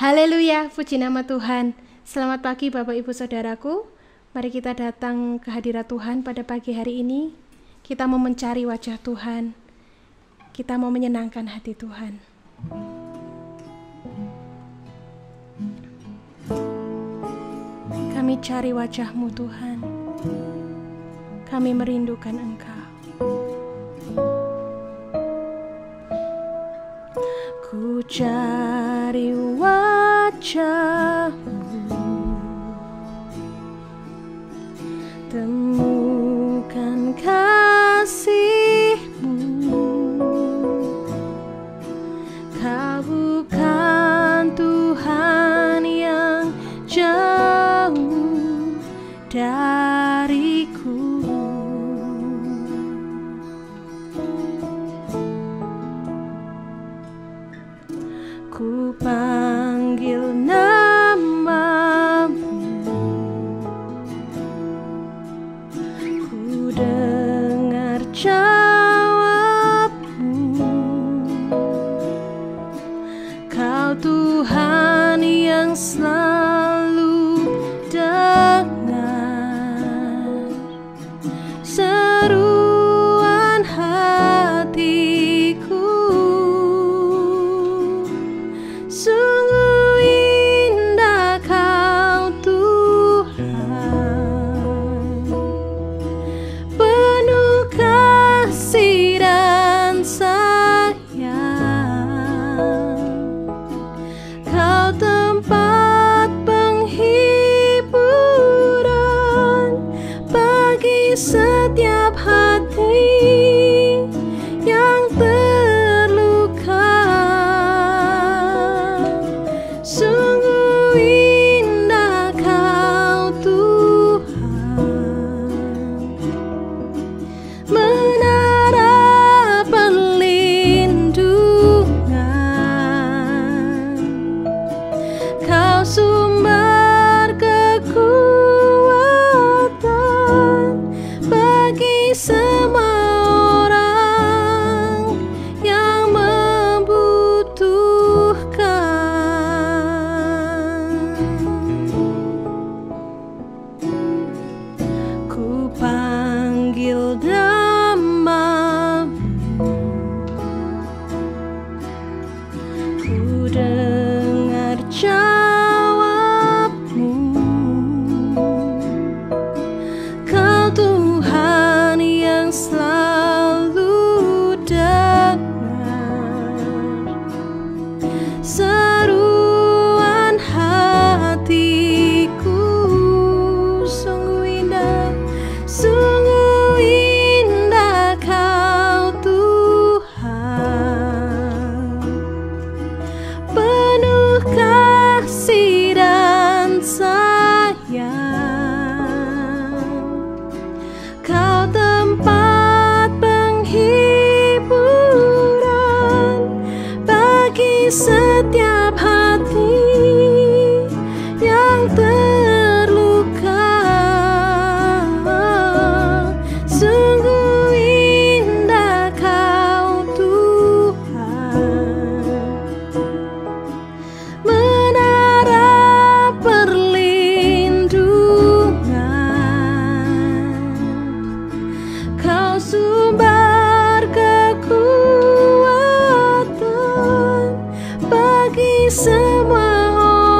Haleluya, puji nama Tuhan. Selamat pagi Bapak Ibu Saudaraku. Mari kita datang ke hadirat Tuhan pada pagi hari ini. Kita mau mencari wajah Tuhan. Kita mau menyenangkan hati Tuhan. Kami cari wajah-Mu Tuhan. Kami merindukan Engkau. Ku cari wajah-Mu, temukan kasih-Mu. Kau bukan Tuhan yang jauh dariku. Ku panggil nama-Mu, ku dengar jawab-Mu. Kau Tuhan yang selalu dengar seruan hatiku. Sungguh indah Kau Tuhan, penuh kasih dan sayang. Kau tempat penghiburan bagi setiap hati yang terluka. Sungguh indah Kau Tuhan, menara perlindungan. Kau sumber kekuatan bagi semua orang yang membutuhkan. Ku panggil nama-Mu, ku dengar jawab-Mu. Kau Tuhan yang selalu dengar seruan hatiku. Sungguh indah Kau Tuhan, penuh kasih dan sayang. Kau tempat penghiburan bagi setiap hati yang terluka. Sungguh indah Kau Tuhan, menara perlindungan. Kau sumber kekuatan bagi semua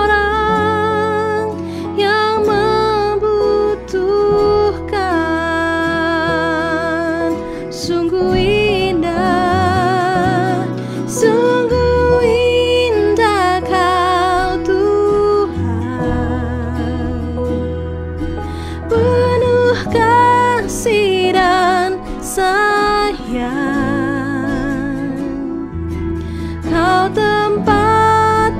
orang yang membutuhkan. Sungguh indah Kau Tuhan, penuh kasih dan sayang. Kau tempat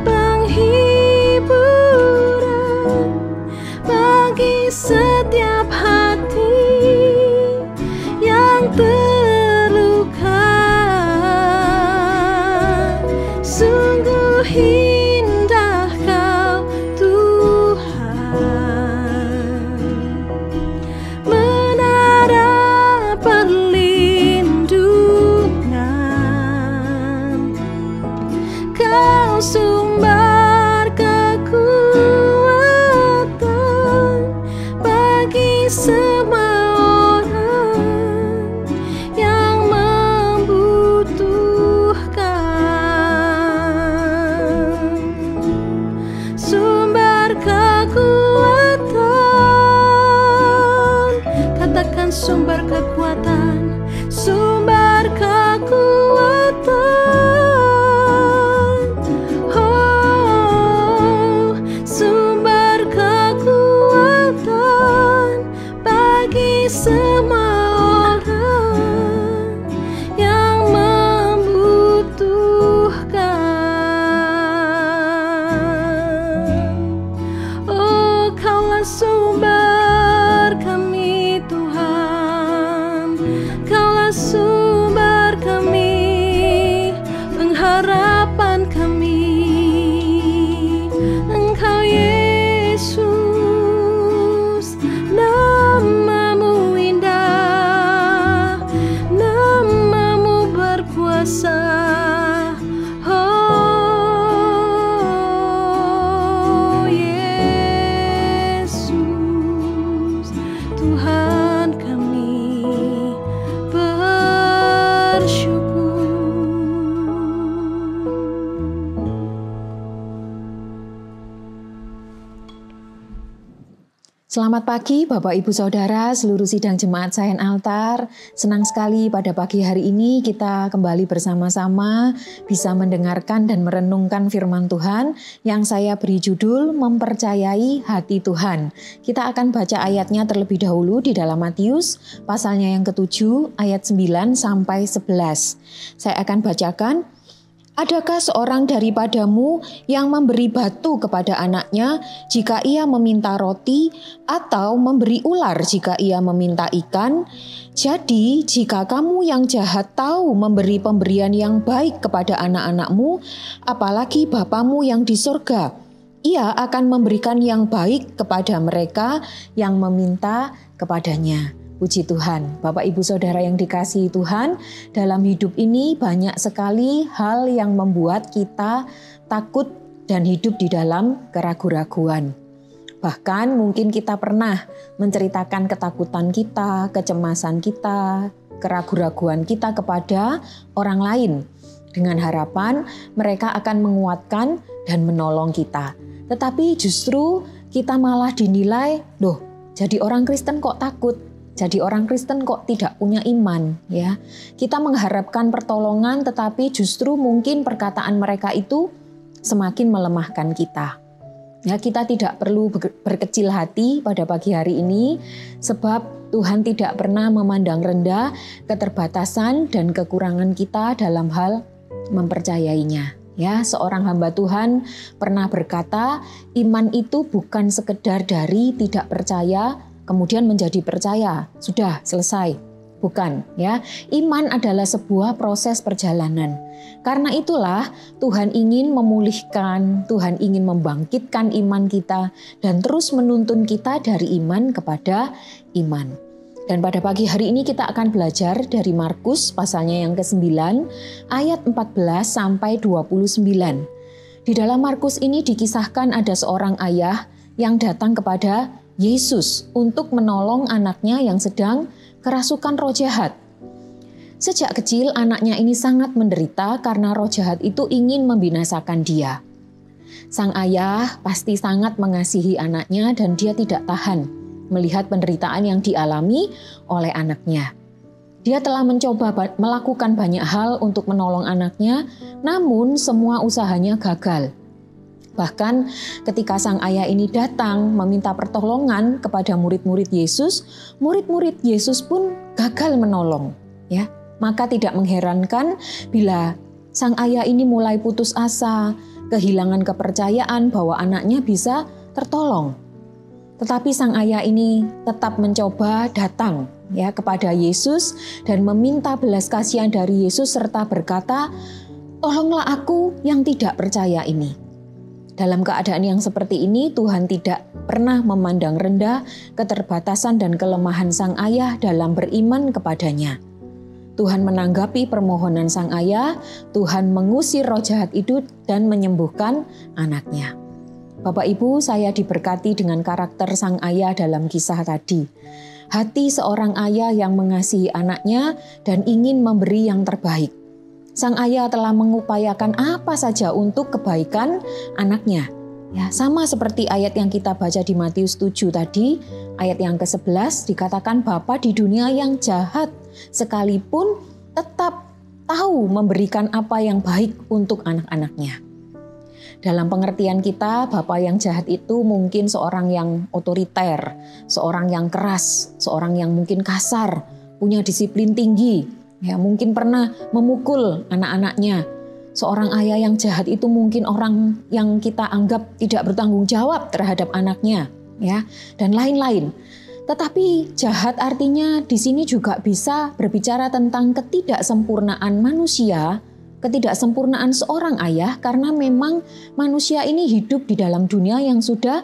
Selamat pagi Bapak Ibu Saudara, seluruh sidang jemaat Sayan Altar. Senang sekali pada pagi hari ini kita kembali bersama-sama bisa mendengarkan dan merenungkan firman Tuhan yang saya beri judul Mempercayai Hati Tuhan. Kita akan baca ayatnya terlebih dahulu di dalam Matius pasalnya yang ke-7 ayat 9 sampai 11. Saya akan bacakan. Adakah seorang daripadamu yang memberi batu kepada anaknya jika ia meminta roti, atau memberi ular jika ia meminta ikan? Jadi, jika kamu yang jahat tahu memberi pemberian yang baik kepada anak-anakmu, apalagi Bapamu yang di surga, ia akan memberikan yang baik kepada mereka yang meminta kepadanya. Puji Tuhan, Bapak Ibu Saudara yang dikasihi Tuhan, dalam hidup ini banyak sekali hal yang membuat kita takut dan hidup di dalam keraguan-raguan. Bahkan mungkin kita pernah menceritakan ketakutan kita, kecemasan kita, keraguan-raguan kita kepada orang lain dengan harapan mereka akan menguatkan dan menolong kita. Tetapi justru kita malah dinilai, loh, jadi orang Kristen kok takut? Jadi orang Kristen kok tidak punya iman, ya. Kita mengharapkan pertolongan, tetapi justru mungkin perkataan mereka itu semakin melemahkan kita. Ya, kita tidak perlu berkecil hati pada pagi hari ini, sebab Tuhan tidak pernah memandang rendah keterbatasan dan kekurangan kita dalam hal mempercayainya. Ya, seorang hamba Tuhan pernah berkata, iman itu bukan sekedar dari tidak percaya kemudian menjadi percaya, sudah selesai. Bukan, ya. Iman adalah sebuah proses perjalanan. Karena itulah Tuhan ingin memulihkan, Tuhan ingin membangkitkan iman kita dan terus menuntun kita dari iman kepada iman. Dan pada pagi hari ini kita akan belajar dari Markus pasalnya yang ke-9 ayat 14 sampai 29. Di dalam Markus ini dikisahkan ada seorang ayah yang datang kepada Yesus untuk menolong anaknya yang sedang kerasukan roh jahat. Sejak kecil anaknya ini sangat menderita karena roh jahat itu ingin membinasakan dia. Sang ayah pasti sangat mengasihi anaknya dan dia tidak tahan melihat penderitaan yang dialami oleh anaknya. Dia telah mencoba melakukan banyak hal untuk menolong anaknya, namun semua usahanya gagal. Bahkan ketika sang ayah ini datang meminta pertolongan kepada murid-murid Yesus, murid-murid Yesus pun gagal menolong. Ya, maka tidak mengherankan bila sang ayah ini mulai putus asa, kehilangan kepercayaan bahwa anaknya bisa tertolong. Tetapi sang ayah ini tetap mencoba datang ya kepada Yesus dan meminta belas kasihan dari Yesus serta berkata, "Tolonglah aku yang tidak percaya ini." Dalam keadaan yang seperti ini, Tuhan tidak pernah memandang rendah keterbatasan dan kelemahan sang ayah dalam beriman kepadanya. Tuhan menanggapi permohonan sang ayah, Tuhan mengusir roh jahat itu dan menyembuhkan anaknya. Bapak Ibu, saya diberkati dengan karakter sang ayah dalam kisah tadi. Hati seorang ayah yang mengasihi anaknya dan ingin memberi yang terbaik. Sang ayah telah mengupayakan apa saja untuk kebaikan anaknya. Ya, sama seperti ayat yang kita baca di Matius 7 tadi, ayat yang ke-11 dikatakan Bapa di dunia yang jahat sekalipun tetap tahu memberikan apa yang baik untuk anak-anaknya. Dalam pengertian kita, Bapa yang jahat itu mungkin seorang yang otoriter, seorang yang keras, seorang yang mungkin kasar, punya disiplin tinggi. Ya, mungkin pernah memukul anak-anaknya. Seorang ayah yang jahat itu mungkin orang yang kita anggap tidak bertanggung jawab terhadap anaknya, ya, dan lain-lain. Tetapi jahat artinya di sini juga bisa berbicara tentang ketidaksempurnaan manusia, ketidaksempurnaan seorang ayah karena memang manusia ini hidup di dalam dunia yang sudah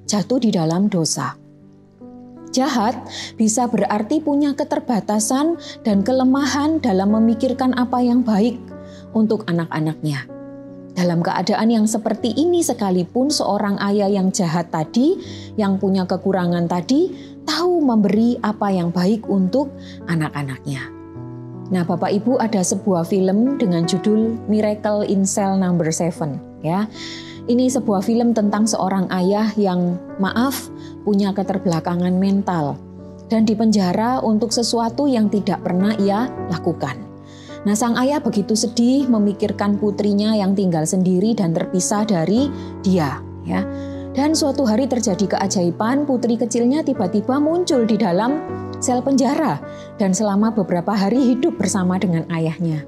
jatuh di dalam dosa. Jahat bisa berarti punya keterbatasan dan kelemahan dalam memikirkan apa yang baik untuk anak-anaknya. Dalam keadaan yang seperti ini sekalipun seorang ayah yang jahat tadi, yang punya kekurangan tadi, tahu memberi apa yang baik untuk anak-anaknya. Nah, Bapak Ibu, ada sebuah film dengan judul Miracle in Cell Number 7 ya. Ini sebuah film tentang seorang ayah yang punya keterbelakangan mental, dan dipenjara untuk sesuatu yang tidak pernah ia lakukan. Nah, sang ayah begitu sedih memikirkan putrinya yang tinggal sendiri dan terpisah dari dia, ya. Dan suatu hari terjadi keajaiban, putri kecilnya tiba-tiba muncul di dalam sel penjara dan selama beberapa hari hidup bersama dengan ayahnya.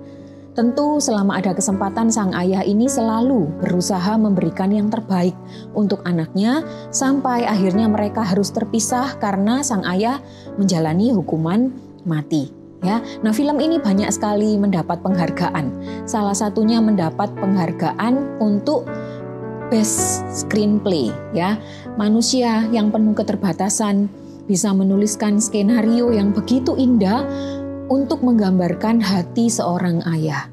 Tentu selama ada kesempatan sang ayah ini selalu berusaha memberikan yang terbaik untuk anaknya sampai akhirnya mereka harus terpisah karena sang ayah menjalani hukuman mati. Ya, nah film ini banyak sekali mendapat penghargaan. Salah satunya mendapat penghargaan untuk Best Screenplay. Ya, manusia yang penuh keterbatasan bisa menuliskan skenario yang begitu indah untuk menggambarkan hati seorang ayah.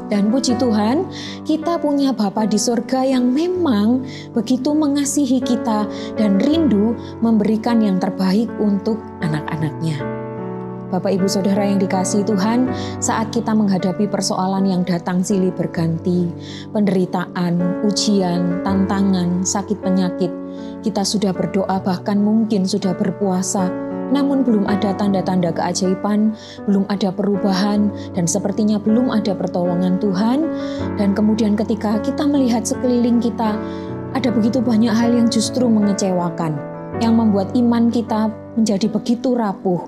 Dan puji Tuhan, kita punya Bapa di surga yang memang begitu mengasihi kita dan rindu memberikan yang terbaik untuk anak-anaknya. Bapak Ibu Saudara yang dikasihi Tuhan, saat kita menghadapi persoalan yang datang silih berganti, penderitaan, ujian, tantangan, sakit penyakit, kita sudah berdoa bahkan mungkin sudah berpuasa, namun belum ada tanda-tanda keajaiban, belum ada perubahan, dan sepertinya belum ada pertolongan Tuhan. Dan kemudian ketika kita melihat sekeliling kita, ada begitu banyak hal yang justru mengecewakan, yang membuat iman kita menjadi begitu rapuh,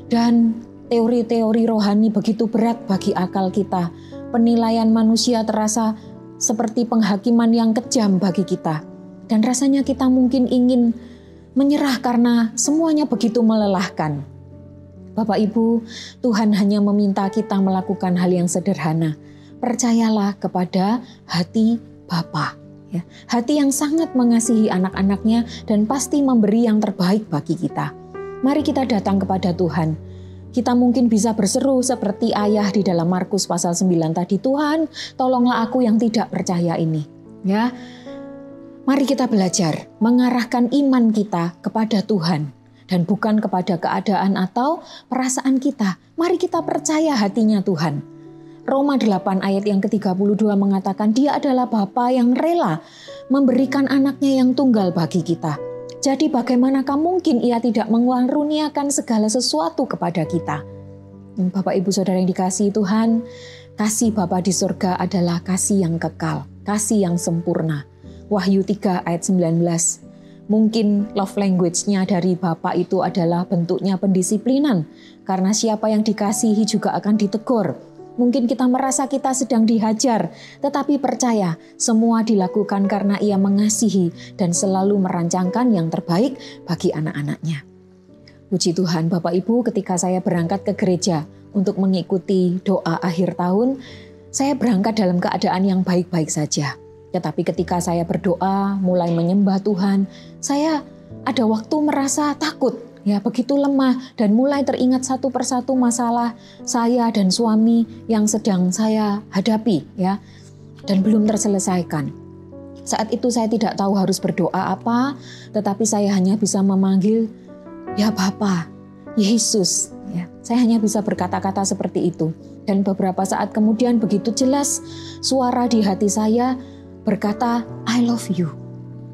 dan teori-teori rohani begitu berat bagi akal kita. Penilaian manusia terasa seperti penghakiman yang kejam bagi kita. Dan rasanya kita mungkin ingin menyerah karena semuanya begitu melelahkan. Bapak Ibu, Tuhan hanya meminta kita melakukan hal yang sederhana. Percayalah kepada hati Bapa, ya. Hati yang sangat mengasihi anak-anaknya dan pasti memberi yang terbaik bagi kita. Mari kita datang kepada Tuhan. Kita mungkin bisa berseru seperti ayah di dalam Markus pasal 9 tadi, Tuhan, tolonglah aku yang tidak percaya ini. Ya. Mari kita belajar mengarahkan iman kita kepada Tuhan dan bukan kepada keadaan atau perasaan kita. Mari kita percaya hatinya Tuhan. Roma 8 ayat yang ke-32 mengatakan Dia adalah Bapa yang rela memberikan anaknya yang tunggal bagi kita. Jadi bagaimanakah mungkin Ia tidak mengaruniakan segala sesuatu kepada kita? Bapak Ibu Saudara yang dikasihi Tuhan, kasih Bapa di surga adalah kasih yang kekal, kasih yang sempurna. Wahyu 3 ayat 19. Mungkin love language-nya dari Bapa itu adalah bentuknya pendisiplinan, karena siapa yang dikasihi juga akan ditegur. Mungkin kita merasa kita sedang dihajar, tetapi percaya semua dilakukan karena Ia mengasihi dan selalu merancangkan yang terbaik bagi anak-anaknya. Puji Tuhan Bapak Ibu, ketika saya berangkat ke gereja untuk mengikuti doa akhir tahun, saya berangkat dalam keadaan yang baik-baik saja. Tetapi ketika saya berdoa, mulai menyembah Tuhan, saya ada waktu merasa takut, ya begitu lemah dan mulai teringat satu persatu masalah saya dan suami yang sedang saya hadapi, ya, dan belum terselesaikan. Saat itu saya tidak tahu harus berdoa apa, tetapi saya hanya bisa memanggil, ya Bapa, Yesus. Ya, saya hanya bisa berkata-kata seperti itu. Dan beberapa saat kemudian begitu jelas suara di hati saya berkata, I love you.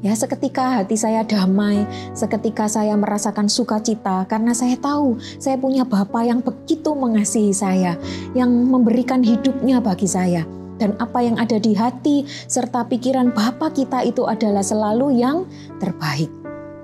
Ya, seketika hati saya damai, seketika saya merasakan sukacita karena saya tahu saya punya Bapa yang begitu mengasihi saya, yang memberikan hidupnya bagi saya. Dan apa yang ada di hati serta pikiran Bapa kita itu adalah selalu yang terbaik.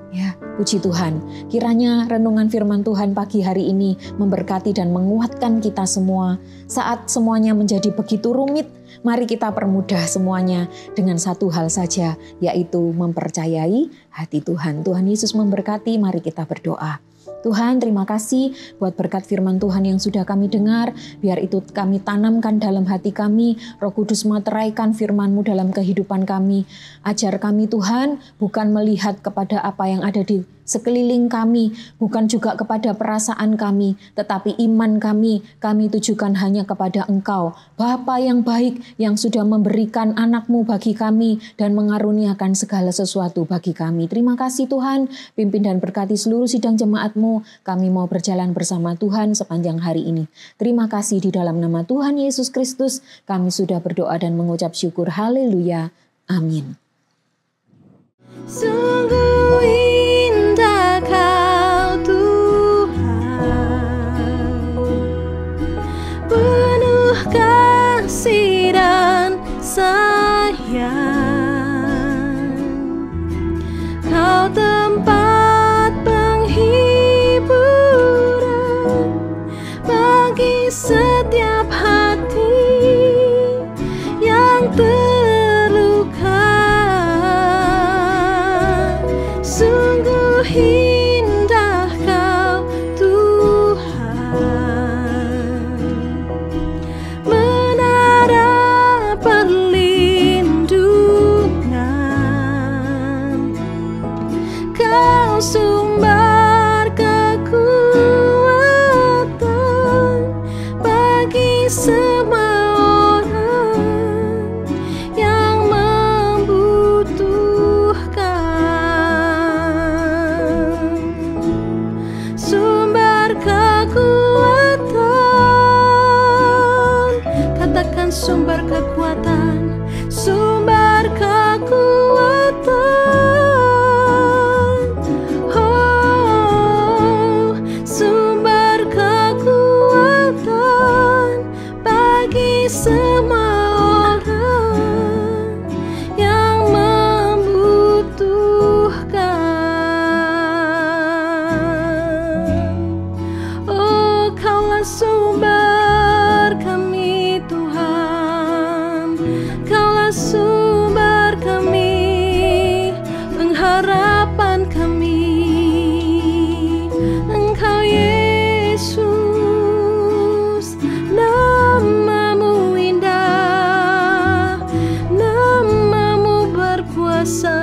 Ya, puji Tuhan. Kiranya renungan firman Tuhan pagi hari ini memberkati dan menguatkan kita semua. Saat semuanya menjadi begitu rumit, mari kita permudah semuanya dengan satu hal saja, yaitu mempercayai hati Tuhan. Tuhan Yesus memberkati, mari kita berdoa. Tuhan, terima kasih buat berkat firman Tuhan yang sudah kami dengar. Biar itu kami tanamkan dalam hati kami. Roh Kudus materaikan firman-Mu dalam kehidupan kami. Ajar kami Tuhan, bukan melihat kepada apa yang ada di sekeliling kami, bukan juga kepada perasaan kami, tetapi iman kami tujukan hanya kepada Engkau, Bapa yang baik yang sudah memberikan anak-Mu bagi kami dan mengaruniakan segala sesuatu bagi kami. Terima kasih Tuhan, pimpin dan berkati seluruh sidang jemaat-Mu. Kami mau berjalan bersama Tuhan sepanjang hari ini. Terima kasih di dalam nama Tuhan Yesus Kristus, kami sudah berdoa dan mengucap syukur. Haleluya. Amin. Sungguh kuasa